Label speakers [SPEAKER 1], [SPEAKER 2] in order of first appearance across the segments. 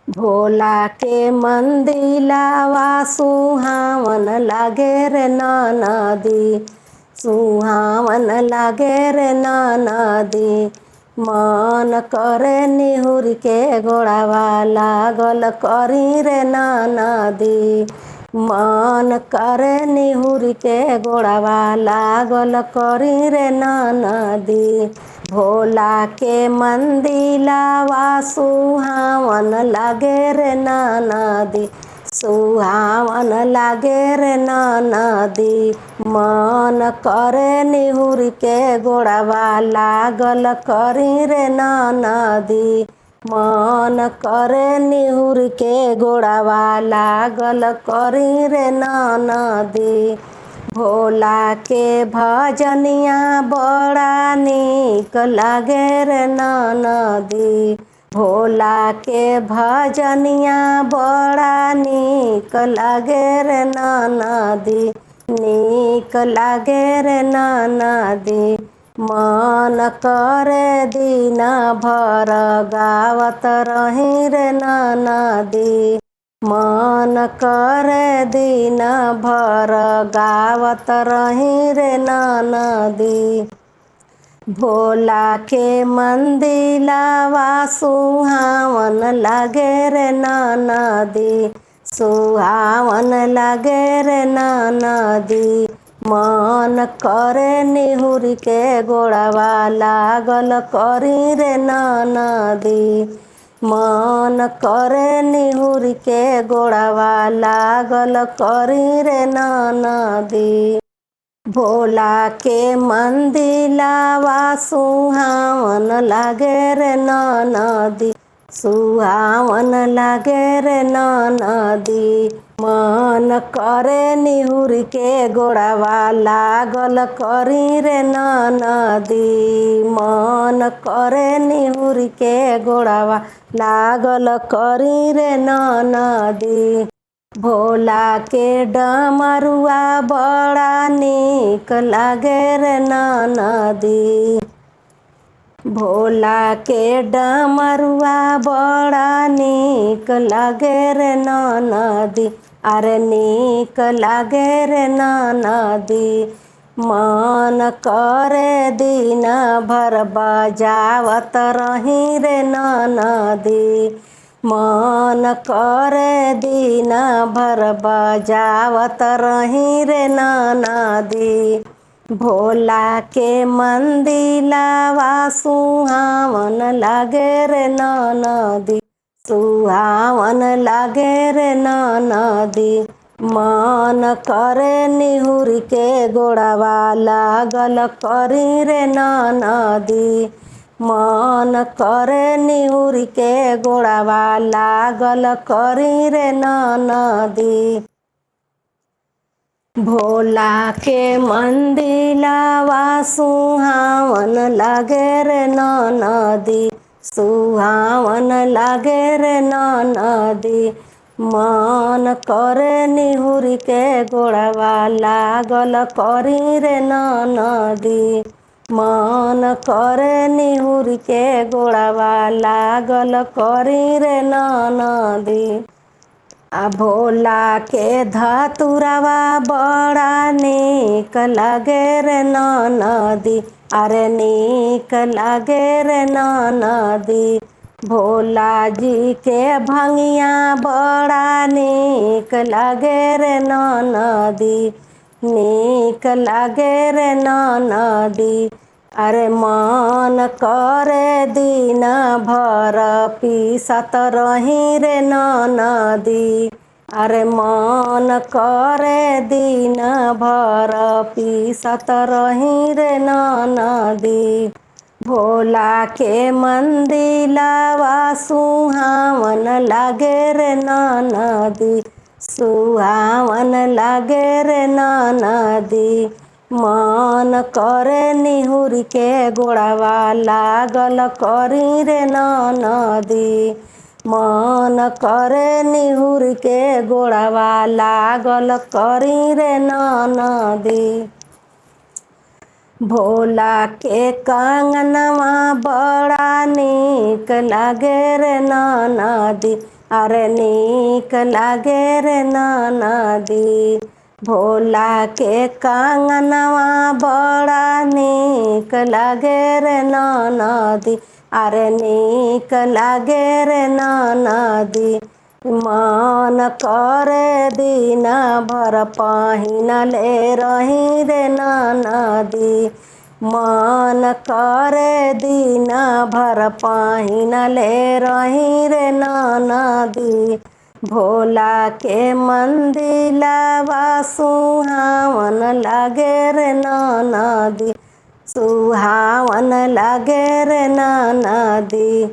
[SPEAKER 1] भोला के मंदिलावा सुहावन लागे रे नदी, सुहावन लागे रे नदी। मन करे निहुर के गोड़ावा लागल करी रे नदी, मन करे निहुर के गोड़ावा लागल करी रे नदी। भोला के मंदिलावा सुहावन लागे रे नदी, सुहावन लागे रे नदी। मन करे निहुर के गोड़ावा लागल करी रे नदी, मन करे निहुर के गोड़ावा लागल करी रे नदी। भोला के भजनिया बड़ा नीक लागे रे नदी, भोला के भजनिया बड़ा नीक लागे रे नदी, नीक लागे रे नदी। मन करे दिन भर गावत रही रे नदी, मन करे दिन भर गावत रही रे नदी। भोला के मंदिलावा सुहावन लागे रे नदी, सुहावन लागे रे नदी। मन करे निहुर के गोड़ावा लागल करी रे नदी, मन करे निहुर के गोड़ावा लागल करी रे नदी। भोला के मंदिलावा सुहावन लागे रे नदी, सुहावन लागे रे नदी। मन करे निहुर के गोड़ावा लागल करी रे नदी, मन करे निहुर के गोड़ावा लागल करी रे नदी। भोला के डमरुआ बड़ा नीक लागे रे नदी, भोला के डमरुआ बड़ा नीक लागे रे नदी, अरे नीक लागे रे नदी। मन करे दिन भर बजावत रही रे नदी, मन करे दिन भर बजावत रही रे नदी। भोला के मंदिलावा सुहावन लागे रे नदी, सुहावन लागे रे नदी। मन करे निहुर के गोड़ावा लागल करी रे नदी, मन करे निहुर के गोड़ावा लागल करी रे नदी। भोला के मंदिलावा सुहावन लागे रे नदी, सुहावन लागे रे नदी। मन करे निहुर के गोड़ावा लागल करी रे नदी, मन करे निहुर के गोड़ावा लागल करी रे नदी। आ भोला के धतुरवा बड़ा नीक लागे रे नदी, अरे नीक लागे रे नदी। भोला जी के भंगिया बड़ा नीक लागे रे नदी, नीक लागे रे नदी। अरे मन करे दिन भर पीसत रही रे नदी, अरे मन करे दिन भर पीसत रही रे नदी। भोला के मंदिलावा सुहावन लागे रे नदी, सुहावन लागे रे नदी। मन करे निहुर के गोड़ावा लागल करी रे नदी, मन करे निहुर के गोड़ावा लागल करी रे नदी। भोला के कंगनवा बड़ा नीक लागे रे नदी, अरे नीक लागे रे नदी। भोला के कंगनवा बड़ा नीक लागे रे नदी। अरे नीक लागे रे नदी। मन करे दिन भर पहिनले रही रे नदी। मन करे दिन भर पहिनले रही रे नदी। भोला के मंदिलवा सुहावन लागे रे नदी। सुहावन लागे रे नदी।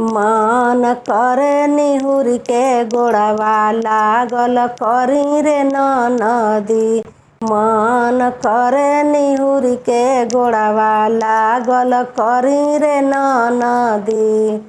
[SPEAKER 1] मन करे निहुर के गोड़वा लागल करी रे नदी। मन करे निहुर के गोड़वा लागल करी रे नदी।